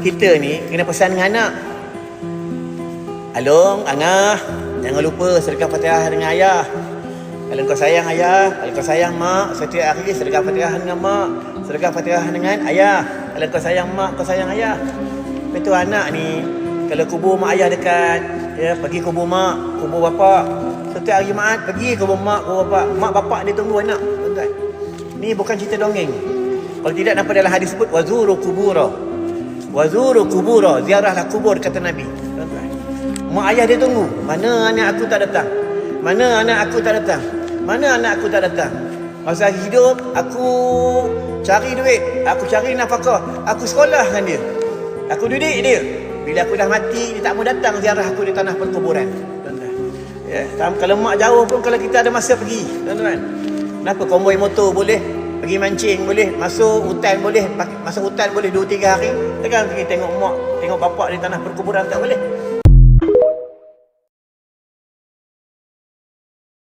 kita ni kena pesan dengan anak. Along, Angah, jangan lupa sedekah Fatihah dengan ayah. Kalau kau sayang ayah, kalau kau sayang mak, setiap hari sedekah Fatihah dengan mak, sedekah Fatihah dengan ayah. Kalau kau sayang mak, kau sayang ayah. Lepas tu anak ni, kalau kubur mak ayah dekat, ya, pergi kubur mak, kubur bapak. Setiap hari Jumaat pergi kubur mak, kubur bapak. Mak bapak dia tunggu anak, tuan-tuan. Ni bukan cerita dongeng. Kalau tidak, nampak dalam hadis sebut wazuru kubura. Wazuru kubura, ziarahlah kubur, kata Nabi. Tuan-tuan. Mak ayah dia tunggu. Mana anak aku tak datang? Mana anak aku tak datang? Mana anak aku tak datang? Masa hidup, aku cari duit, aku cari nafkah, aku sekolah dengan dia, aku didik dia. Bila aku dah mati, dia tak mau datang ziarah aku di tanah perkuburan, tuan-tuan. Ya, kalau mak jauh pun, kalau kita ada masa pergi, tuan-tuan. Kenapa? Konvoi motor boleh, pergi mancing boleh, masuk hutan boleh, masuk hutan boleh 2-3 hari. Takkan pergi tengok mak, tengok bapak di tanah perkuburan, tak boleh.